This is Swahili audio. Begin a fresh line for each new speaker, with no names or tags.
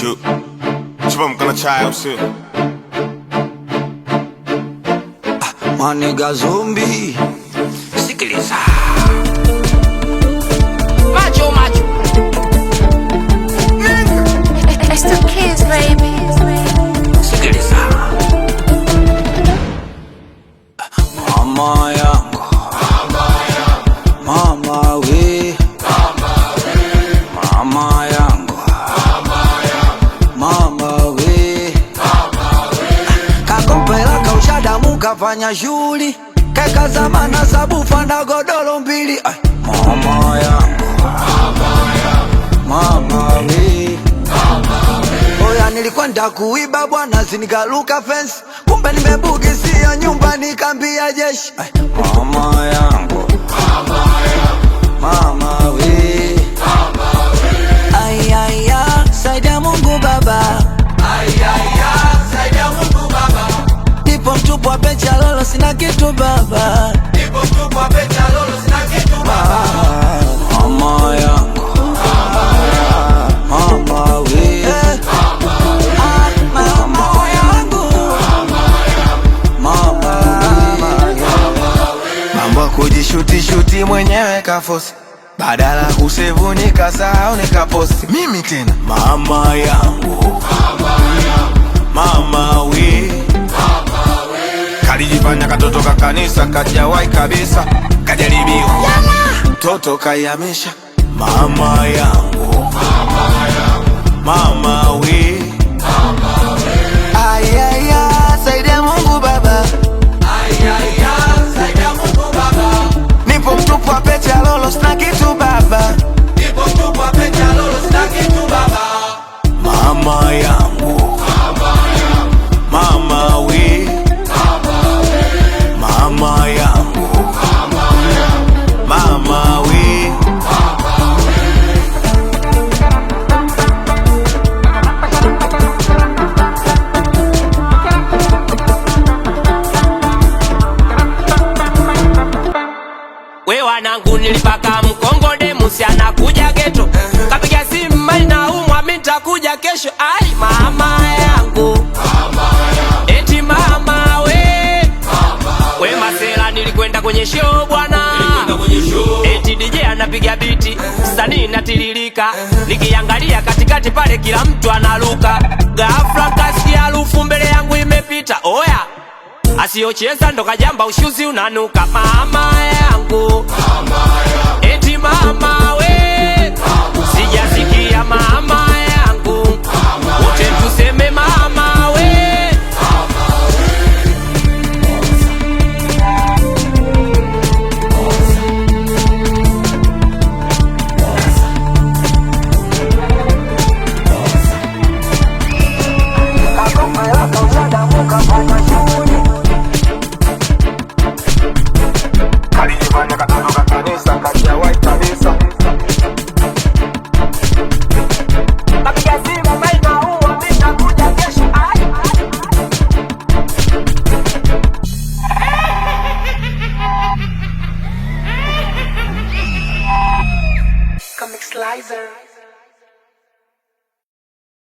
Chupa mkana chai usio
Maniga zombi sikiliza
Macho macho
It's the kids, baby.
sikiliza Mama yangu Mama we Mama yangu Mama we Kakompela kaushadamu kafanya shuli Keka zamana sabufa na godoro mbili Mama yangu Mama we Oya nilikwenda kuiba bwana sinikaluka fence Kumbe nimebugisia nyumba nikambia jeshi Mama yangu Mama we Ayaya saidia Mungu baba Ayaya saidia Mungu baba Nipo mtupu wa pecha lolo sina kitu baba Nipo mtupu wa pecha lolo sina kitu baba Mama yangu Mama we Mama yangu Mama
Mambo kujishuti mwenyewe kafosi Badala kusevu nikasahau nikaposti Mimi tena Mama yangu Mama we Kalijifanya katoto kakanisa kajawai kabisa Kajaribiwa Toto kayamisha Mama yangu Mama we
Ayaya saidia Mungu baba Ayaya saidia Mungu baba
Nipo mtupu wa pecha lolo sina kitu baba
Nipo mtupu wa pecha lolo sina kitu baba
Mama yangu Mama we Mama yangu Mama we
We wanangu nilipaka mkongode musi anakuja geto Kapiga simu mali na umwa mitakuja kesho Ai mama yangu Eti mama we We masela nilikwenda kwenye show bwana Eti DJ anapiga biti Sani natiririka Nikiangalia katikati pale kila mtu analuka Ghafla kasikia harufu mbele yangu imepita Oya Asiocheza ndo kajamba ushuzi unanuka Mama yangu Eti mama